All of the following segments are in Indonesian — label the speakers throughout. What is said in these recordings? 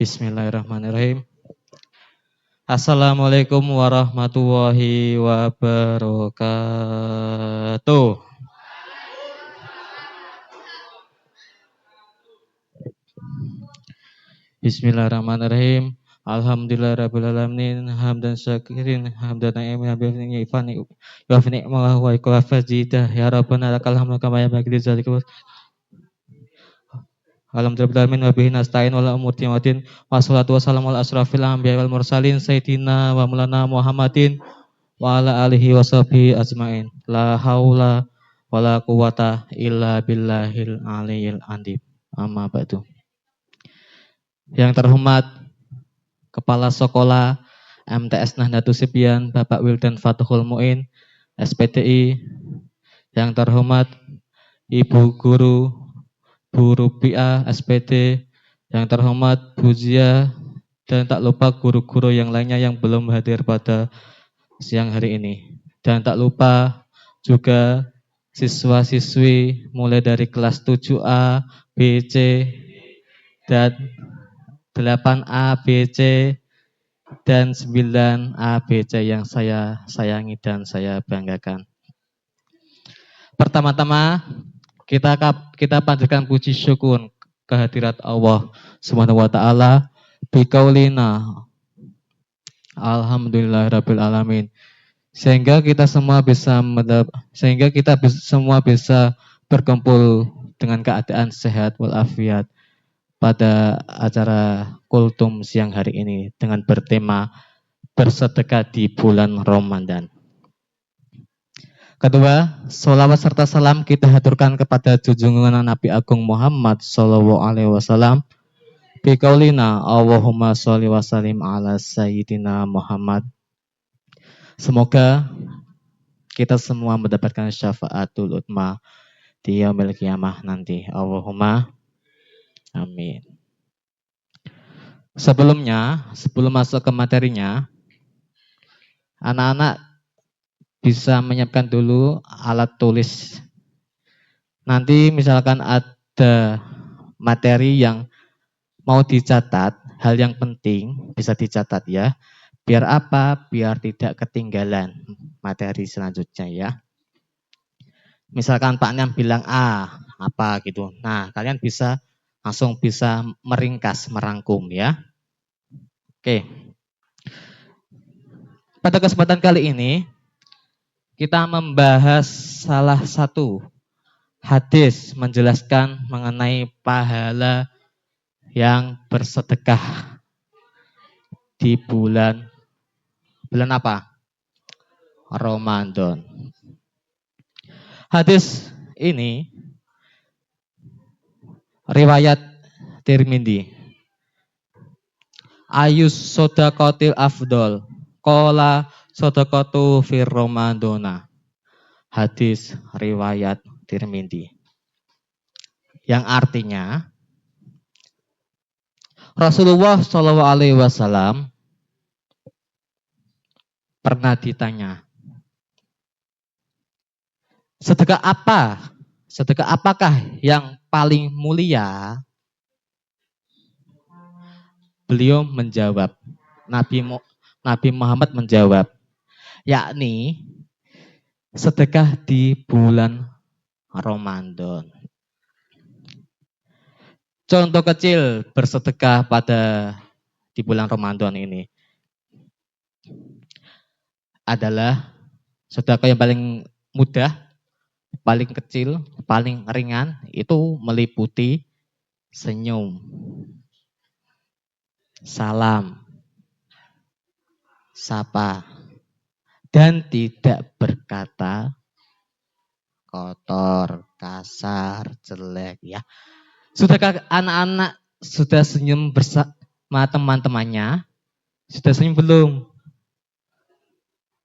Speaker 1: Bismillahirrahmanirrahim. Assalamualaikum warahmatullahi wabarakatuh. Bismillahirrahmanirrahim. Alhamdulillahirrabbilalamin. Hamdan syakirin. Hamdan na'imin. Hamdan ifani. Wa fi ni'mah wa ikuwa fajidah. Ya Rabbana lakal hamdu kama ya bagi dzalika. Alhamdulillahirrahmanirrahim. Wa bihi nasta'in wala umur timatin. Wassalatu wassalamu ala asrafil anbiya wal mursalin. Sayyidina wa mulana Muhammadin. Wa ala alihi wa sahbihi ajmain. La haula wa la quwata illa billahil aliyil andim. Amma ba'du. Yang terhormat Kepala Sekolah MTS Nahdlatul Sibyan Bapak Wildan Fathul Muin SPDI. Yang terhormat Ibu Guru Bu Rupiah SPD. Yang terhormat Bu Zia. Dan tak lupa guru-guru yang lainnya yang belum hadir pada siang hari ini. Dan tak lupa juga siswa-siswi mulai dari kelas 7A, B, C, dan 8A, B, C, dan 9A, B, C yang saya sayangi dan saya banggakan. Pertama-tama kita panjatkan puji syukur kehadirat Allah Subhanahu wa taala biqaulina alhamdulillahirabbil alamin. Sehingga kita semua bisa berkumpul dengan keadaan sehat walafiat pada acara kultum siang hari ini dengan bertema bersedekah di bulan Ramadan. Kedua, sholawat serta salam kita haturkan kepada junjungan Nabi Agung Muhammad sallallahu alaihi wasallam biqaulina Allahumma sholli wa sallim ala sayyidina Muhammad. Semoga kita semua mendapatkan syafaatul utma di yaumil qiyamah nanti. Allahumma amin. Sebelum masuk ke materinya, anak-anak bisa menyiapkan dulu alat tulis. Nanti misalkan ada materi yang mau dicatat, hal yang penting bisa dicatat ya. Biar apa? Biar tidak ketinggalan materi selanjutnya ya. Misalkan Pak Niam bilang A, apa gitu. Nah, kalian langsung bisa meringkas, merangkum ya. Oke. Pada kesempatan kali ini kita membahas salah satu hadis menjelaskan mengenai pahala yang bersedekah di bulan apa? Ramadan. Hadis ini riwayat Tirmidzi. Ayus sodaqatil afdol. Qala sodaqatu fir Ramadana. Hadis riwayat Tirmidzi. Yang artinya Rasulullah Shallallahu alaihi wasallam pernah ditanya, sedekah apakah yang paling mulia? Beliau menjawab, Nabi Muhammad menjawab, yakni sedekah di bulan Ramadan. Contoh kecil bersedekah di bulan Ramadan ini adalah sedekah yang paling mudah, paling kecil, paling ringan, itu meliputi senyum, salam, sapa, dan tidak berkata kotor, kasar, jelek ya. Sudahkah anak-anak sudah senyum bersama teman-temannya? Sudah senyum belum?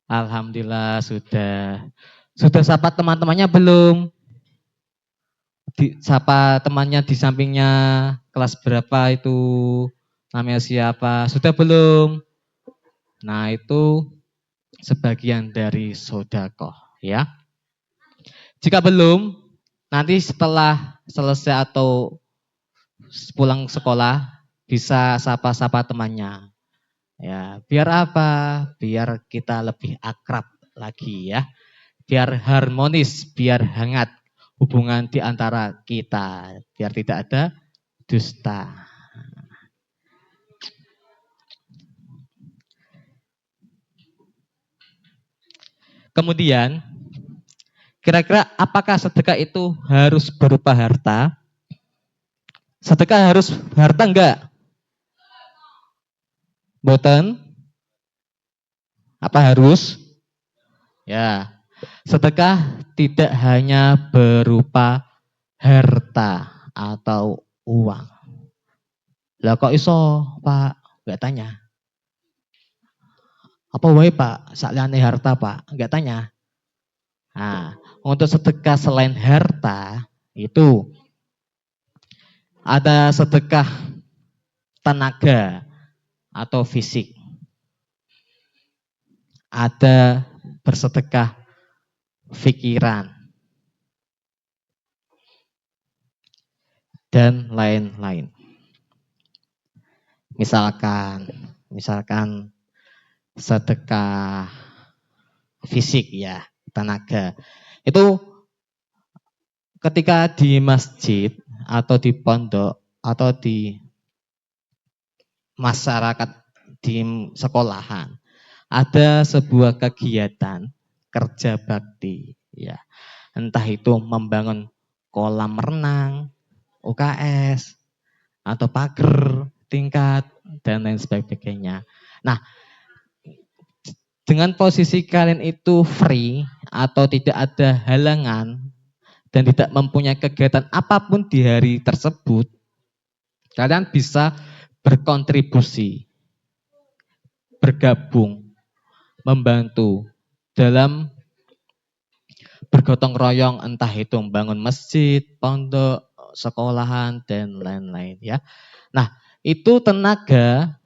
Speaker 1: Alhamdulillah sudah. Sudah sapa teman-temannya belum? Sapa temannya di sampingnya kelas berapa itu? Namanya siapa? Sudah belum? Nah itu sebagian dari sedekah ya. Jika belum, nanti setelah selesai atau pulang sekolah, bisa sapa-sapa temannya. Ya, biar apa? Biar kita lebih akrab lagi ya. Biar harmonis, biar hangat hubungan di antara kita, biar tidak ada dusta. Kemudian, kira-kira apakah sedekah itu harus berupa harta? Sedekah harus harta enggak? Boten? Apa harus? Ya, sedekah tidak hanya berupa harta atau uang. Lah kok iso, Pak? Enggak tanya. Apa wae, Pak? Sakliyane harta, Pak? Enggak tanya. Nah, untuk sedekah selain harta itu ada sedekah tenaga atau fisik, ada bersedekah pikiran, dan lain-lain. Misalkan sedekah fisik ya, tenaga. Itu ketika di masjid atau di pondok atau di masyarakat di sekolahan ada sebuah kegiatan kerja bakti ya. Entah itu membangun kolam renang, UKS atau pagar tingkat dan lain sebagainya. Nah, dengan posisi kalian itu free atau tidak ada halangan dan tidak mempunyai kegiatan apapun di hari tersebut, kalian bisa berkontribusi, bergabung, membantu dalam bergotong royong entah itu membangun masjid, pondok, sekolahan dan lain-lain ya. Nah, itu tenaga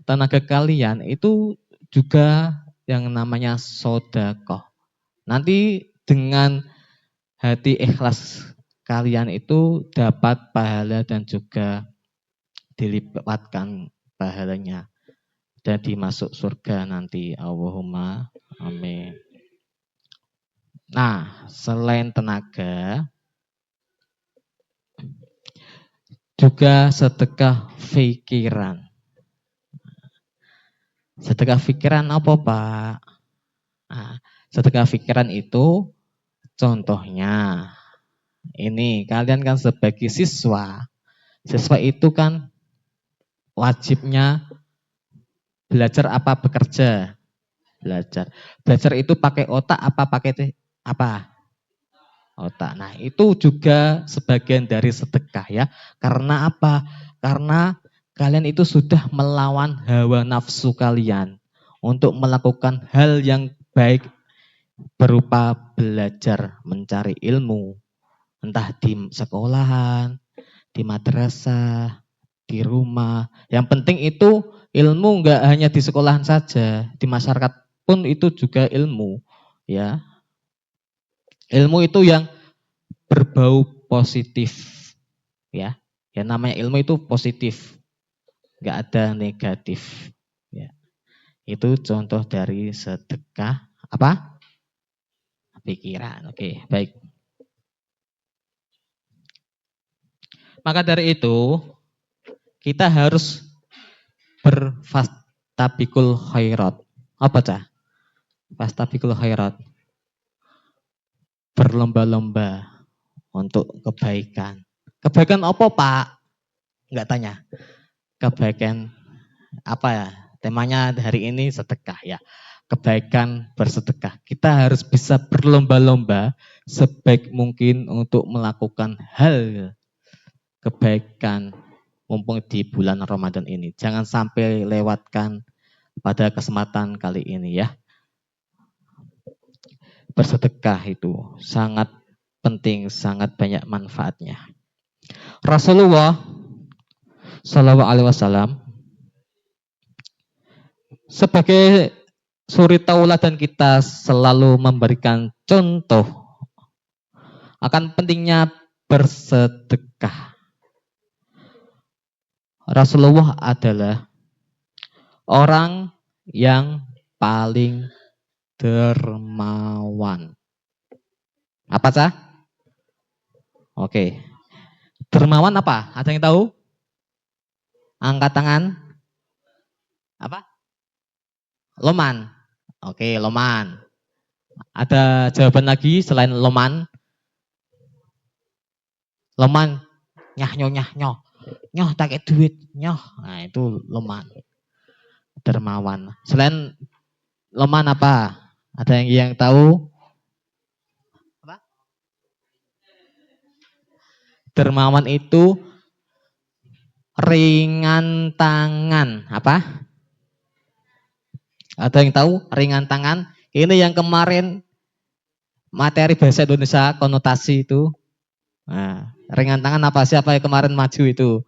Speaker 1: kalian itu juga yang namanya sodakoh. Nanti dengan hati ikhlas kalian itu dapat pahala dan juga dilipatkan pahalanya jadi masuk surga nanti. Allahumma amin. Nah, selain tenaga juga sedekah pikiran. Sedekah pikiran apa, Pak? Nah, sedekah pikiran itu contohnya ini kalian kan sebagai siswa itu kan wajibnya belajar apa bekerja? Belajar. Belajar itu pakai otak apa pakai apa? Otak. Nah, itu juga sebagian dari sedekah ya. Karena apa? Karena kalian itu sudah melawan hawa nafsu kalian untuk melakukan hal yang baik berupa belajar mencari ilmu, entah di sekolahan, di madrasah, di rumah. Yang penting itu ilmu enggak hanya di sekolahan saja, di masyarakat pun itu juga ilmu, ya. Ilmu itu yang berbau positif, ya. Ya namanya ilmu itu positif, enggak ada negatif, ya. Itu contoh dari sedekah apa? Pikiran. Oke, baik. Maka dari itu, kita harus berfastabikul khairat. Apa cah? Fastabikul khairat. Berlomba-lomba untuk kebaikan. Kebaikan apa, Pak? Enggak tanya. Kebaikan apa ya? Temanya hari ini sedekah ya. Kebaikan bersedekah. Kita harus bisa berlomba-lomba sebaik mungkin untuk melakukan hal kebaikan mumpung di bulan Ramadan ini. Jangan sampai lewatkan pada kesempatan kali ini ya. Bersedekah itu sangat penting, sangat banyak manfaatnya. Rasulullah Shallallahu Alaihi Wasallam sebagai suri tauladan kita selalu memberikan contoh akan pentingnya bersedekah. Rasulullah adalah orang yang paling dermawan. Apa cah? Oke. Dermawan apa? Ada yang tahu? Angkat tangan. Apa? Loman. Oke, loman. Ada jawaban lagi selain loman? Loman. Nyah nyoh nyah nyoh. Nyoh tak duit. Nyoh. Nah, itu loman. Dermawan. Selain loman apa? Ada yang tahu? Apa? Dermawan itu ringan tangan. Apa? Ada yang tahu ringan tangan? Ini yang kemarin materi bahasa Indonesia konotasi itu. Nah, ringan tangan apa? Siapa yang kemarin maju itu?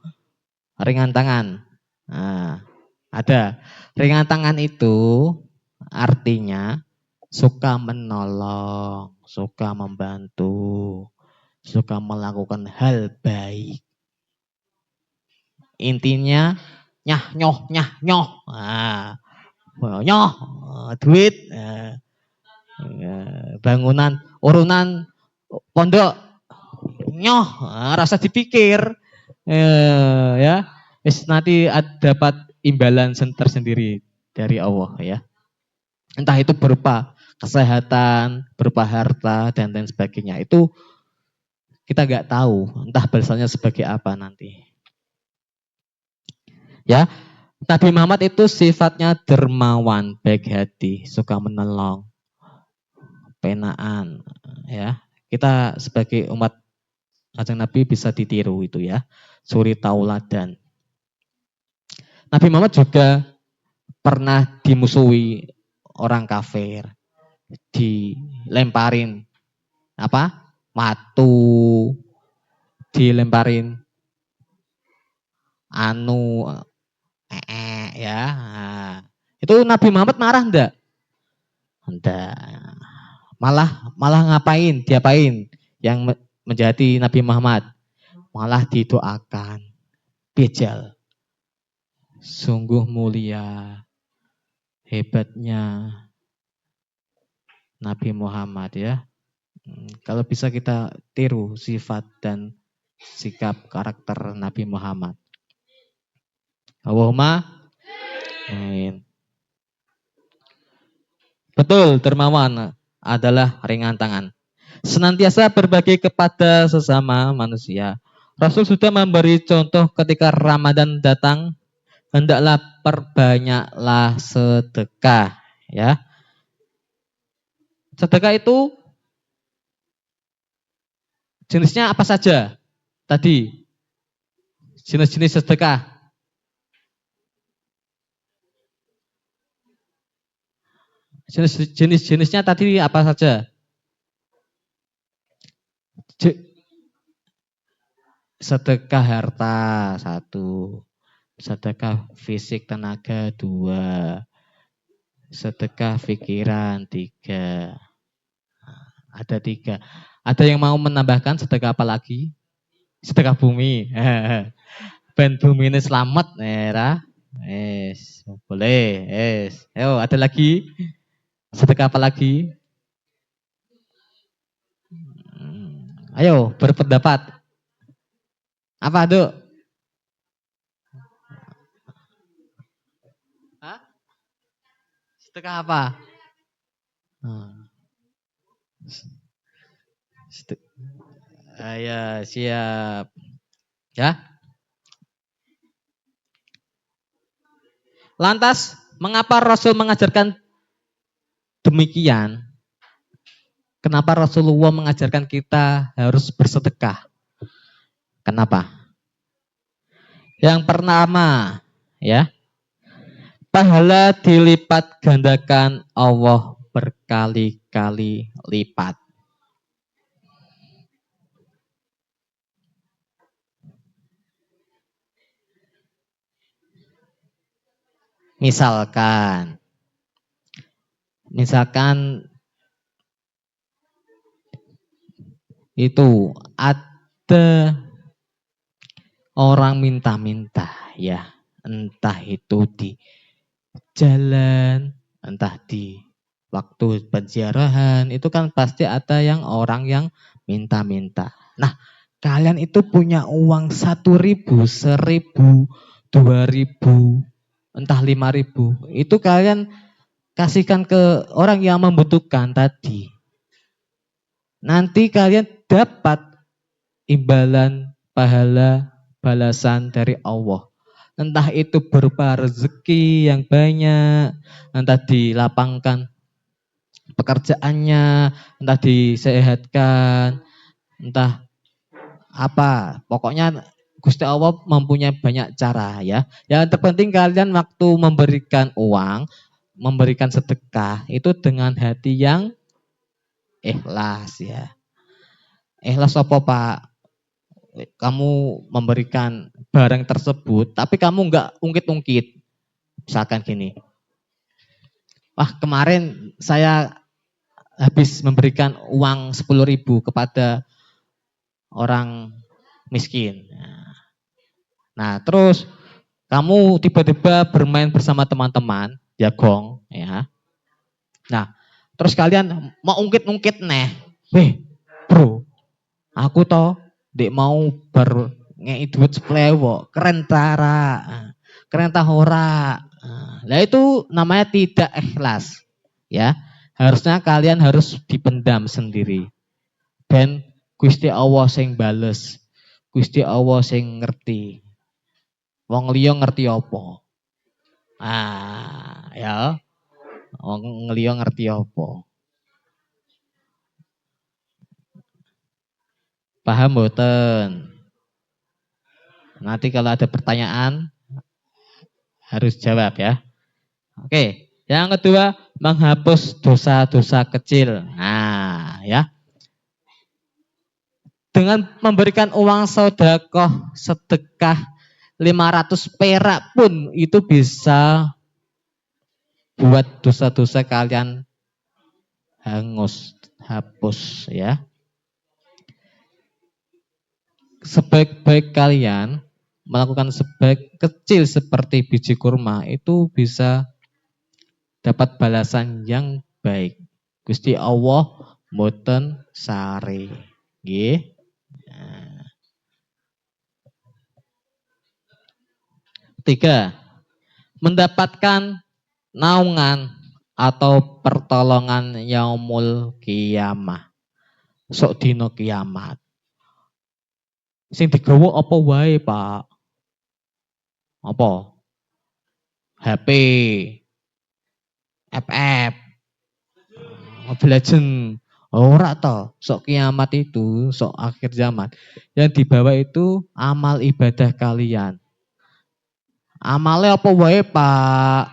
Speaker 1: Ringan tangan. Nah, ada. Ringan tangan itu artinya suka menolong, suka membantu, suka melakukan hal baik. Intinya nyah nyoh nyah nyoh. Nah, nyoh duit, bangunan, urunan, pondok, nyoh rasa dipikir, ya, nanti dapat imbalan tersendiri dari Allah ya. Entah itu berupa kesehatan, berupa harta dan lain sebagainya. Itu kita nggak tahu, entah balasannya sebagai apa nanti. Ya, Nabi Muhammad itu sifatnya dermawan, baik hati, suka menolong, penaan, ya. Kita sebagai umat Kanjeng Nabi bisa ditiru itu ya, suri tauladan. Nabi Muhammad juga pernah dimusuhi orang kafir, dilemparin apa? Batu, dilemparin ya. Nah, itu Nabi Muhammad marah enggak? Enggak. Malah ngapain? Diapain? Yang menjadi Nabi Muhammad? Malah didoakan. Bijal. Sungguh mulia. Hebatnya Nabi Muhammad ya. Kalau bisa kita tiru sifat dan sikap karakter Nabi Muhammad. Allahumma amin. Betul, dermawan adalah ringan tangan. Senantiasa berbagi kepada sesama manusia. Rasul sudah memberi contoh ketika Ramadan datang, hendaklah perbanyaklah sedekah, ya. Sedekah itu jenisnya apa saja? Tadi jenis-jenis sedekah. Jenis-jenisnya tadi apa saja? Sedekah harta satu, sedekah fisik tenaga dua, sedekah pikiran tiga. Ada tiga. Ada yang mau menambahkan sedekah apa lagi? Sedekah bumi. Ben bumi ini selamat, merah. Boleh. Ayo, ada lagi? Sedekah apa lagi? Ayo, berpendapat. Apa, Duk? Hah? Sedekah apa? Ya, siap. Ya. Lantas, mengapa Rasul mengajarkan demikian? Kenapa Rasulullah mengajarkan kita harus bersedekah? Kenapa? Yang pertama, ya, pahala dilipat gandakan Allah berkali-kali lipat. Misalkan itu ada orang minta-minta ya, entah itu di jalan, entah di waktu penziarahan, itu kan pasti ada yang orang yang minta-minta. Nah, kalian itu punya uang 1.000, 1.000, 2.000, entah 5.000, itu kalian kasihkan ke orang yang membutuhkan tadi. Nanti kalian dapat imbalan, pahala, balasan dari Allah. Entah itu berupa rezeki yang banyak, entah dilapangkan pekerjaannya, entah disehatkan, entah apa. Pokoknya Gusti Allah mempunyai banyak cara ya. Yang terpenting kalian waktu memberikan uang, memberikan sedekah itu dengan hati yang ikhlas ya. Ikhlas apa Pak? Kamu memberikan barang tersebut, tapi kamu enggak ungkit-ungkit. Misalkan gini, wah kemarin saya habis memberikan uang 10.000 kepada orang miskin. Nah terus kamu tiba-tiba bermain bersama teman-teman, jagong, ya. Nah terus kalian mau ungkit-ungkit nih, bro, aku toh dek mau ngei duit 10.000, keren tara, keren tahora. Nah itu namanya tidak ikhlas, ya. Harusnya kalian harus dipendam sendiri. Dan Gusti Allah sing bales, Gusti Allah sing ngerti. Wong liya ngerti apa? Ya, wong liya ngerti apa? Paham mboten? Nanti kalau ada pertanyaan harus jawab ya. Oke, yang kedua menghapus dosa-dosa kecil. Nah, ya. Dengan memberikan uang sedekah 500 perak pun itu bisa buat dosa-dosa kalian hangus, hapus ya. Sebaik-baik kalian melakukan sebaik kecil seperti biji kurma itu bisa dapat balasan yang baik. Gusti Allah mboten sare. Nggih. Tiga, mendapatkan naungan atau pertolongan yaumul kiamah. Sok dino kiamat. Sing digawa apa wae, Pak? Apa? HP, FF, Mobile Legend. Ora toh, sok kiamat itu, sok akhir zaman. Yang dibawa itu amal ibadah kalian. Amalnya apa wae Pak?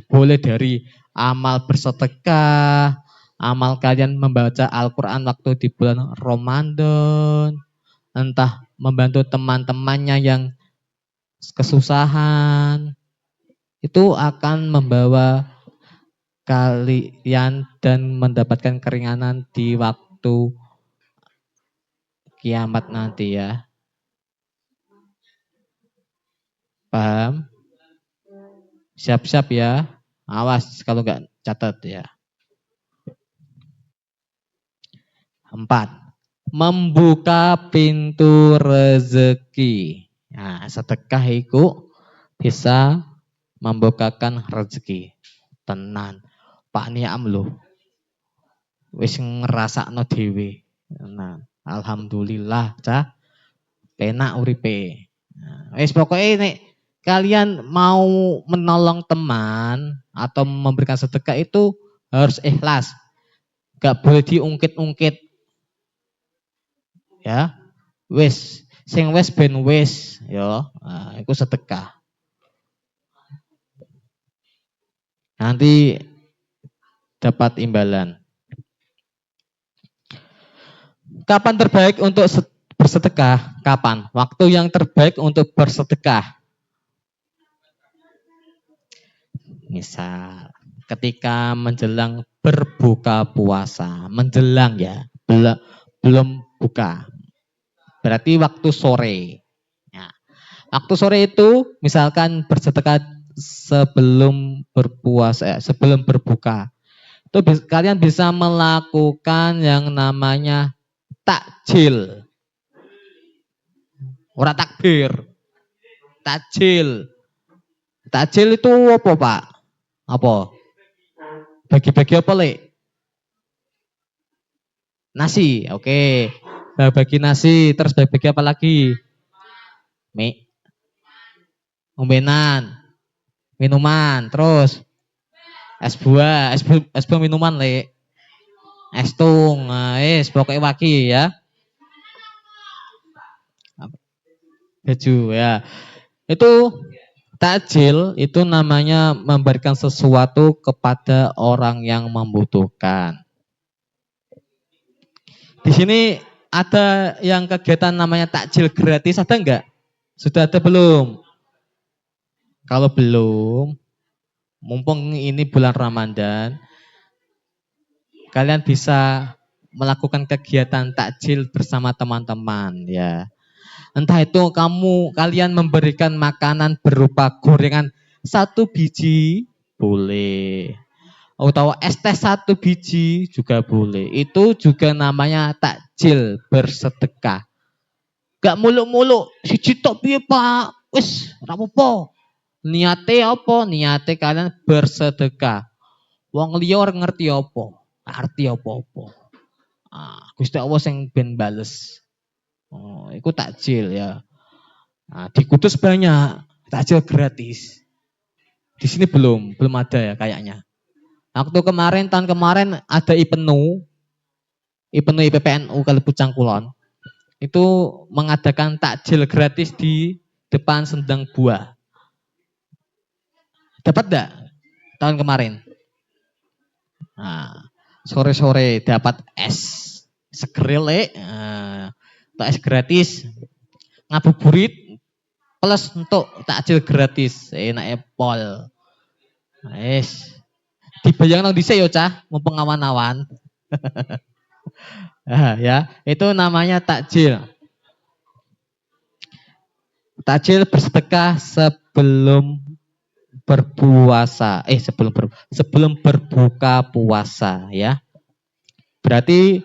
Speaker 1: Boleh dari amal bersedekah, amal kalian membaca Al-Quran waktu di bulan Ramadan, entah membantu teman-temannya yang kesusahan, itu akan membawa kalian dan mendapatkan keringanan di waktu kiamat nanti ya. Paham? Siap-siap ya. Awas kalau enggak catat ya. 4. Membuka pintu rezeki. Nah, sedekah itu bisa membukakan rezeki. Tenan. Pak Niam lho. Wis ngrasakno dhewe. Nah, alhamdulillah cah. Penak uripe. Nah, wis pokoknya nek kalian mau menolong teman atau memberikan sedekah itu harus ikhlas. Gak boleh diungkit-ungkit. Ya. Wis, sing wis ben wis ya. Nah, iku sedekah. Nanti dapat imbalan. Kapan terbaik untuk bersedekah? Kapan? Waktu yang terbaik untuk bersedekah. Misal ketika menjelang berbuka puasa, menjelang ya, belum buka. Berarti waktu sore. Waktu sore itu misalkan bersedekah sebelum berpuasa, sebelum berbuka. Itu kalian bisa melakukan yang namanya takjil. Ora takbir, takjil. Takjil itu apa, Pak? Apa? Bagi-bagi apa, Lek? Nasi, oke. Bagi nasi, terus bagi apa lagi? Mie, ombenan, minuman, terus es buah minuman, Lek. Es tung, nah, pokoknya waki ya. Baju ya. Itu takjil itu namanya memberikan sesuatu kepada orang yang membutuhkan. Di sini ada yang kegiatan namanya takjil gratis, ada enggak? Sudah ada belum? Kalau belum, mumpung ini bulan Ramadan, kalian bisa melakukan kegiatan takjil bersama teman-teman ya. Entah itu kalian memberikan makanan berupa gorengan 1 biji, boleh. Atau es teh 1 biji juga boleh. Itu juga namanya takjil bersedekah. Gak muluk-muluk, siji tok piye Pak? Wis, ora apa-apa. Niate apa? Niate kalian bersedekah. Wong liya ora ngerti apa, arti apa-apa. Gusti Allah sing ben bales. Oh, iku takjil ya. Di Kudus banyak takjil gratis. Di sini belum ada ya kayaknya. Waktu kemarin tahun kemarin ada IPNU IPPNU Kalebu Cangkulon. Itu mengadakan takjil gratis di depan Sendang Buah. Dapat enggak tahun kemarin? Nah, sore-sore dapat es segeril, es gratis, ngabuburit plus untuk takjil gratis, enak pol. Es dibayang nang dhisik yo cah, mumpung awan-awan. Ya, itu namanya takjil. Takjil bersedekah sebelum berpuasa, sebelum berbuka puasa ya. Berarti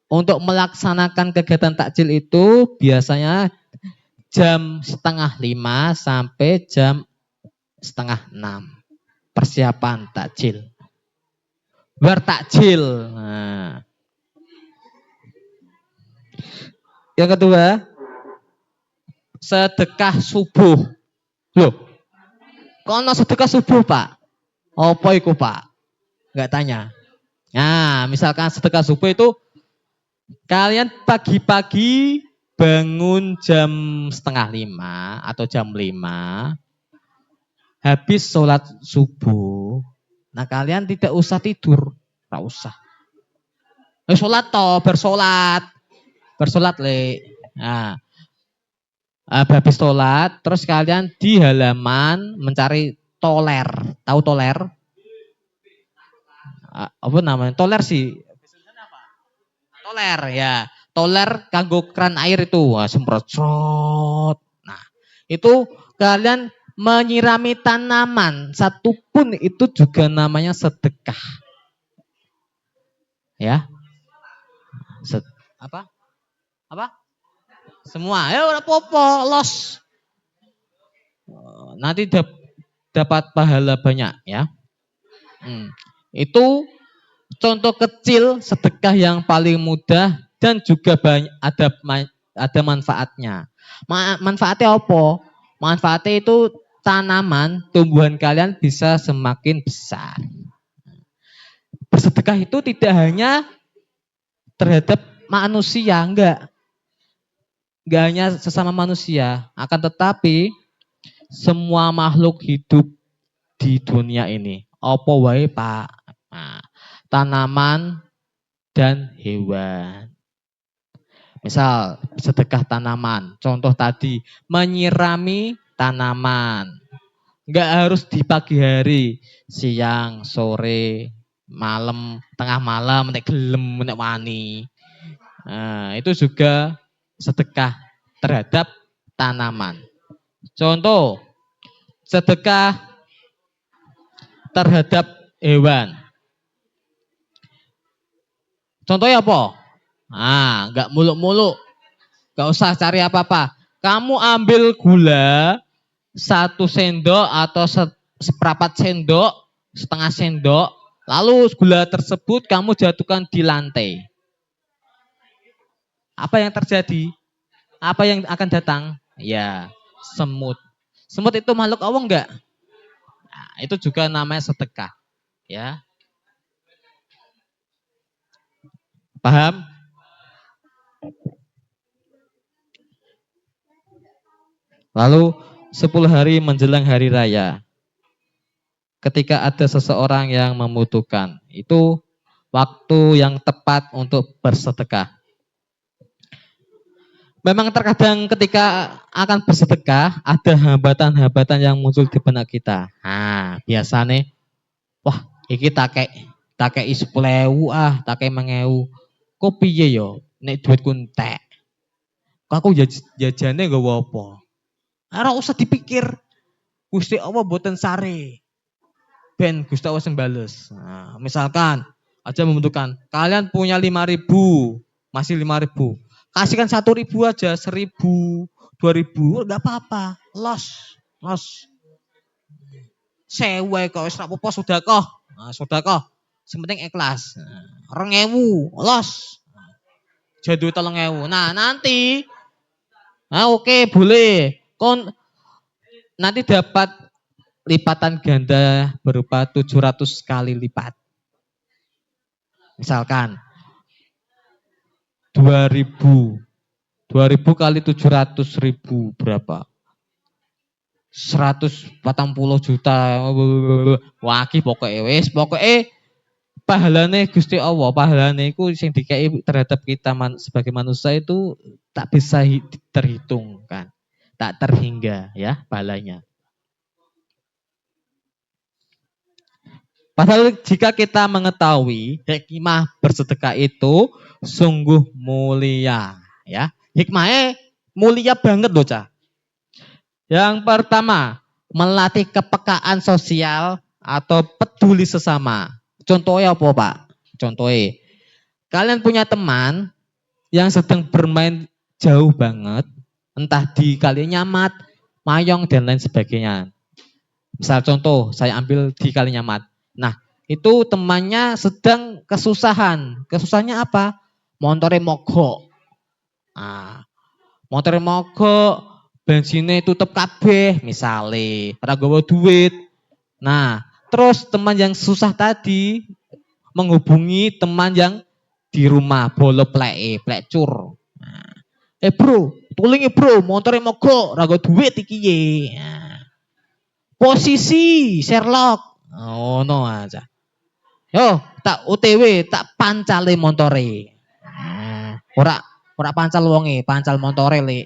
Speaker 1: untuk melaksanakan kegiatan takjil itu biasanya jam 4:30 sampai jam 5:30. Persiapan takjil. Bertakjil. Nah. Yang kedua, sedekah subuh. Loh, kono sedekah subuh, Pak? Apa iku, Pak? Enggak tanya. Nah, misalkan sedekah subuh itu kalian pagi-pagi bangun jam 4:30 atau jam 5, habis sholat subuh. Nah, kalian tidak usah tidur, enggak usah. Sholat toh, bersolat le. Nah, habis sholat, terus kalian di halaman mencari toler. Tahu toler? Apa namanya? Toler sih. Toler ya. Toler kanggo keran air itu. Wah, semprot. Nah, itu kalian menyirami tanaman. Satu pun itu juga namanya sedekah. Ya. Apa? Apa? Semua. Ya udah popo, los. Nanti dapat pahala banyak ya. Itu contoh kecil sedekah yang paling mudah dan juga banyak ada manfaatnya. Manfaatnya apa? Manfaatnya itu tanaman, tumbuhan kalian bisa semakin besar. Bersedekah itu tidak hanya terhadap manusia, enggak hanya sesama manusia, akan tetapi semua makhluk hidup di dunia ini. Apa wae, Pak? Nah, tanaman dan hewan. Misal sedekah tanaman, contoh tadi menyirami tanaman. Enggak harus di pagi hari, siang, sore, malam, tengah malam, nek gelem, nek wani. Nah, itu juga sedekah terhadap tanaman. Contoh, sedekah terhadap hewan. Contohnya apa? Nggak muluk-muluk, nggak usah cari apa-apa. Kamu ambil gula 1 sendok atau seperempat sendok, setengah sendok, lalu gula tersebut kamu jatuhkan di lantai. Apa yang terjadi? Apa yang akan datang? Ya, semut. Semut itu makhluk Allah enggak? Nah, itu juga namanya sedekah. Ya, paham? Lalu 10 hari menjelang hari raya. Ketika ada seseorang yang membutuhkan, itu waktu yang tepat untuk bersedekah. Memang terkadang ketika akan bersedekah ada hambatan-hambatan yang muncul di benak kita. Biasanya, wah, iki tak kei 10.000 tak kei 5.000. Kok piye yo? Nek duitku entek. Kok aku jajane nggawa apa? Ora usah dipikir. Gusti Allah boten sare. Ben Gusti Allah sing bales. Misalkan aja membutuhkan, kalian punya 5.000, masih 5.000. Kasihkan 1.000 aja, 1.000, 2.000, enggak apa-apa. Los. Sewe kok wis ora apa-apa sedekah. Sedekah. Sing penting ikhlas. 2.000, los. Jadi 3.000. Nah, nanti oke, boleh. Nanti dapat lipatan ganda berupa 700 kali lipat. Misalkan 2.000. 2.000 kali 700.000 berapa? 140 juta. Waki pokoknya wis, pokoknya pahalane Gusti Allah, pahalane iku sing dikai terhadap kita sebagai manusia itu tak bisa terhitung kan. Tak terhingga ya pahalanya. Padahal jika kita mengetahui hikmah bersedekah itu sungguh mulia ya. Hikmahnya mulia banget loh, Cah. Yang pertama, melatih kepekaan sosial atau peduli sesama. Contohnya apa, Pak? Contohnya, kalian punya teman yang sedang bermain jauh banget, entah di Kalinyamat, Mayong, dan lain sebagainya. Misal contoh, saya ambil di Kalinyamat. Nah, itu temannya sedang kesusahan. Kesusahannya apa? Montore mogok. Montore mogok, bensinnya tutup kabeh, misale, ora gawa duit. Nah, terus teman yang susah tadi menghubungi teman yang di rumah bolo plecur. Bro, tulingi bro, montore mogok, ora gawa duit iki ye. Posisi Sherlock. No aja. Yo, tak OTW, tak pancale montore. Ora pancal wonge, pancal montore le.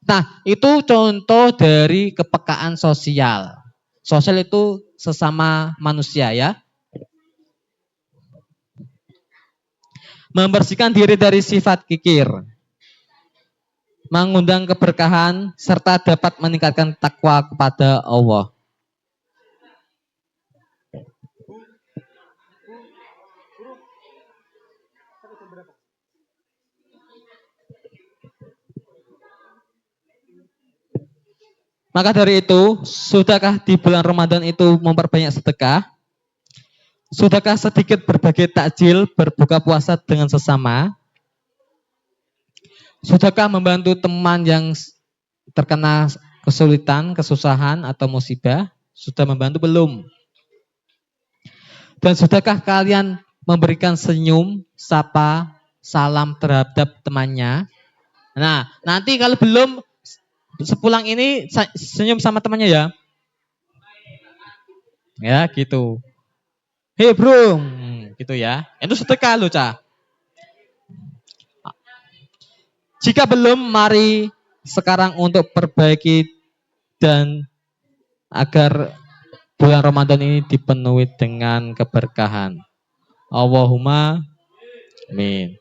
Speaker 1: Nah, itu contoh dari kepekaan sosial. Sosial itu sesama manusia ya. Membersihkan diri dari sifat kikir. Mengundang keberkahan serta dapat meningkatkan takwa kepada Allah. Maka dari itu, sudahkah di bulan Ramadan itu memperbanyak sedekah? Sudahkah sedikit berbagi takjil, berbuka puasa dengan sesama? Sudahkah membantu teman yang terkena kesulitan, kesusahan, atau musibah? Sudah membantu belum? Dan sudahkah kalian memberikan senyum, sapa, salam terhadap temannya? Nah, nanti kalau belum, sepulang ini senyum sama temannya ya. Ya, gitu. Hei bro, gitu ya. Itu sedekah loh, Cah. Jika belum, mari sekarang untuk perbaiki dan agar bulan Ramadan ini dipenuhi dengan keberkahan. Allahumma amin.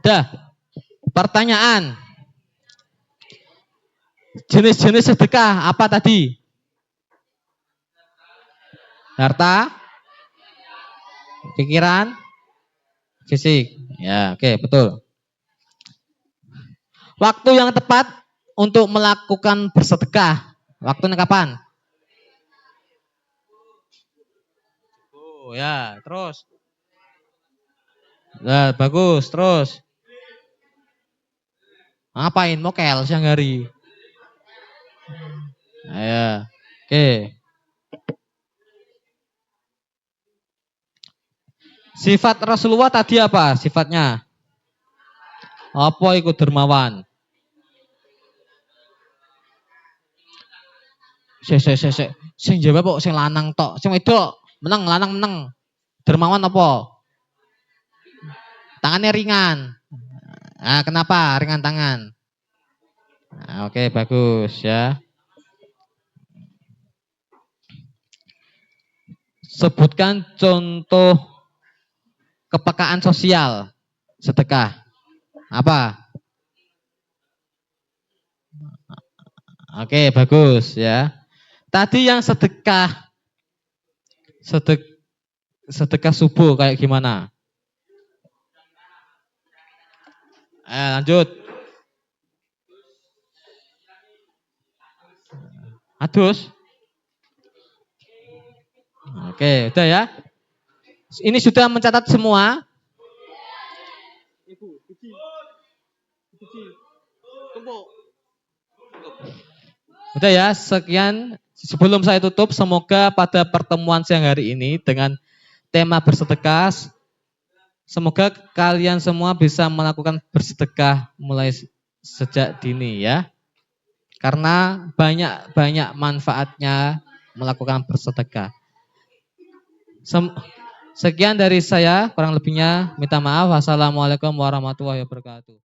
Speaker 1: Dah, pertanyaan. Jenis-jenis sedekah apa tadi? Harta, pikiran, fisik. Ya, oke, betul. Waktu yang tepat untuk melakukan bersedekah. Waktunya kapan? Oh ya, terus. Nah, bagus, terus. Ngapain? Mokel siang hari. Ya, oke. Sifat Rasulullah tadi apa sifatnya? Apa ikut dermawan? Sing jawab kok sing lanang tok. Sing wedok meneng lanang meneng. Dermawan apa? Tangannya ringan. Nah, kenapa ringan tangan? Nah, oke, bagus ya. Sebutkan contoh kepekaan sosial sedekah. Apa? Oke, bagus ya. Tadi yang sedekah subuh kayak gimana? Lanjut. Adus. Oke, udah ya. Ini sudah mencatat semua. Udah ya, sekian. Sebelum saya tutup, semoga pada pertemuan siang hari ini dengan tema bersedekah, semoga kalian semua bisa melakukan bersedekah mulai sejak dini ya. Karena banyak manfaatnya melakukan bersedekah. Sekian dari saya, kurang lebihnya minta maaf. Wassalamualaikum warahmatullahi wabarakatuh.